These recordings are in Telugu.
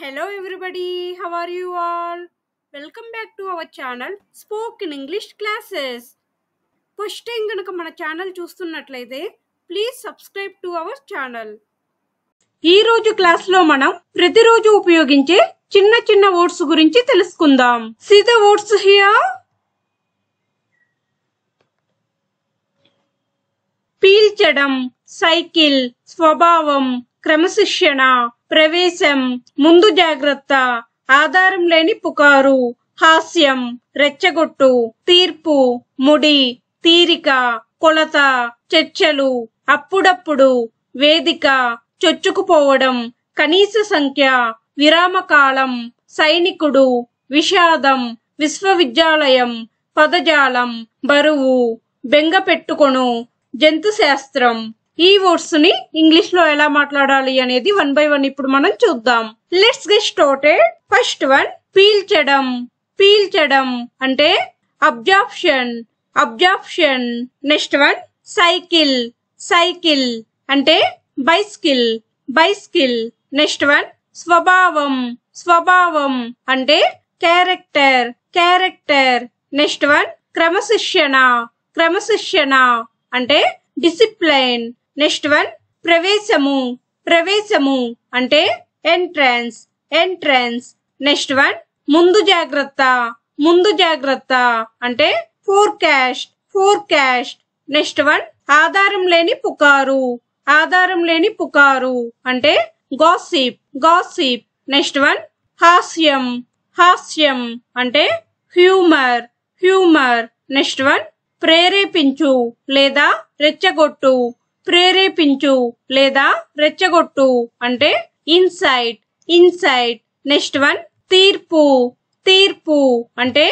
Hello everybody, how are you all? Welcome back to our channel Spoken English Classes. First time కనుక మన ఛానల్ చూస్తున్నట్లయితే please subscribe to our channel. ఈ రోజు క్లాస్ లో మనం ప్రతిరోజు ఉపయోగించే చిన్న చిన్న వర్డ్స్ గురించి తెలుసుకుందాం. See the words here. పీల్చడం, సైకిల్, స్వభావం, క్రమశిక్షణ, ప్రవేశం, ముందు జాగ్రత్త, ఆధారం లేని పుకారు, హాస్యం, రెచ్చగొట్టు, తీర్పు, ముడి, తీరిక, కొలత, చర్చలు, అప్పుడప్పుడు, వేదిక, చొచ్చుకుపోవడం, కనీస సంఖ్య, విరామకాలం, సైనికుడు, విషాదం, విశ్వవిద్యాలయం, పదజాలం, బరువు, బెంగ పెట్టుకొను, జంతు శాస్త్రం. ఈ వర్డ్స్ ని ఇంగ్లీష్ లో ఎలా మాట్లాడాలి అనేది 1 by 1 ఇప్పుడు మనం చూద్దాం. Let's get started. First one, పీల్చడం. పీల్చడం అంటే absorption, absorption. Next one, cycle. Cycle అంటే బైస్కిల్, బైస్కిల్. నెక్స్ట్ వన్, స్వభావం. స్వభావం అంటే క్యారెక్టర్, క్యారెక్టర్. నెక్స్ట్ వన్, క్రమశిక్షణ. క్రమశిక్షణ అంటే డిసిప్లైన్. నెక్స్ట్ వన్, ప్రవేశము. ప్రవేశము అంటే ఎంట్రన్స్, ఎంట్రన్స్. నెక్స్ట్ వన్, ముందు జాగ్రత్త. ముందు జాగ్రత్త అంటే ఫోర్కాస్ట్, ఫోర్కాస్ట్. నెక్స్ట్ వన్, ఆధారం లేని పుకారు. ఆధారం లేని పుకారు అంటే గాసిప్, గాసిప్. నెక్స్ట్ వన్, హాస్యం. హాస్యం అంటే హ్యూమర్, హ్యూమర్. నెక్స్ట్ వన్, ప్రేరేపించు లేదా రెచ్చగొట్టు. ప్రేరేపించు లేదా రెచ్చగొట్టు అంటే ఇన్సైట్, ఇన్సైట్. నెక్స్ట్ వన్, తీర్పు. తీర్పు అంటే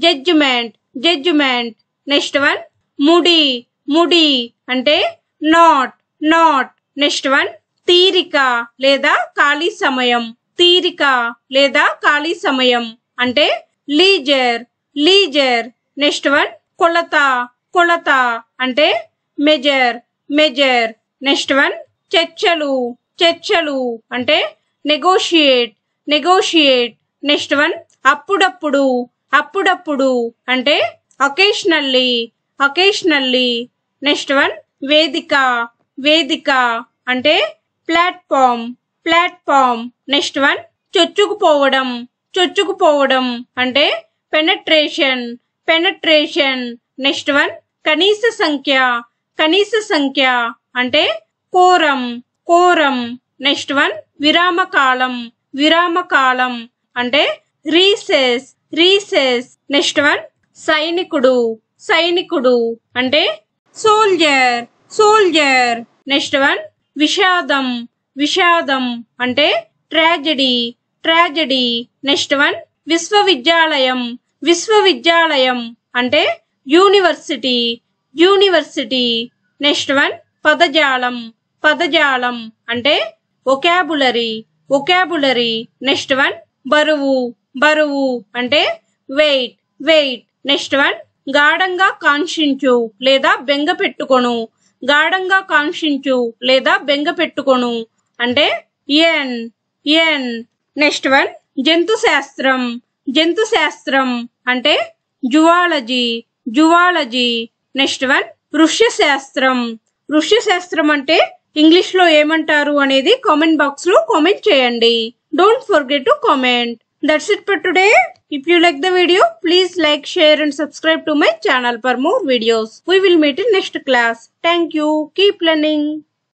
జడ్జిమెంట్, జడ్జిమెంట్. నెక్స్ట్ వన్, ముడి. ముడి అంటే నాట్, నాట్. నెక్స్ట్ వన్, తీరిక లేదా ఖాళీ సమయం. తీరిక లేదా ఖాళీ సమయం అంటే లీజర్, లీజర్. నెక్స్ట్ వన్, కొలత. కొలత అంటే మెజర్, మెజర్. నెక్స్ట్ వన్, చర్చలు. చర్చలు అంటే నెగోషియేట్, నెగోషియేట్. నెక్స్ట్ వన్, అప్పుడప్పుడు. అప్పుడప్పుడు అంటే అకేషనల్లీ, అకేషనల్లీ. నెక్స్ట్ వన్, వేదిక. వేదిక అంటే ప్లాట్ఫామ్, ప్లాట్ఫామ్. నెక్స్ట్ వన్, చొచ్చుకుపోవడం. చొచ్చుకుపోవడం అంటే పెనట్రేషన్, పెనట్రేషన్. నెక్స్ట్ వన్, కనీస సంఖ్య. కనీస సంఖ్య అంటే కోరం, కోరం. నెక్స్ట్ వన్, విరామకాలం. విరామకాలం అంటే రీసెస్, రీసెస్. నెక్స్ట్ వన్, సైనికుడు. సైనికుడు అంటే సోల్జర్, సోల్జర్. నెక్స్ట్ వన్, విషాదం. విషాదం అంటే ట్రాజెడీ, ట్రాజెడీ. నెక్స్ట్ వన్, విశ్వవిద్యాలయం. విశ్వవిద్యాలయం అంటే యూనివర్సిటీ, యూనివర్సిటీ. నెక్స్ట్ వన్, పదజాలం. పదజాలం అంటే వొకాబులరీ, వొకాబులరీ. నెక్స్ట్ వన్, బరువు. బరువు అంటే వెయిట్, వెయిట్. నెక్స్ట్ వన్, గాఢంగా కాంక్షించు లేదా బెంగ పెట్టుకొను. గాఢంగా కాంక్షించు లేదా బెంగ పెట్టుకొను అంటే ఎన్, ఎన్. నెక్స్ట్ వన్, జంతు శాస్త్రం. జంతు శాస్త్రం అంటే జువాలజీ, జువాలజీ. నెక్స్ట్ వన్, వృక్ష శాస్త్రం. వృక్ష శాస్త్రం అంటే ఇంగ్లీష్ లో ఏమంటారు అనేది కామెంట్ బాక్స్ లో కామెంట్ చేయండి. Don't forget to comment. That's it for today. If you like the video, please like, share and subscribe to my channel for more videos. We will meet in next class. Thank you. Keep learning.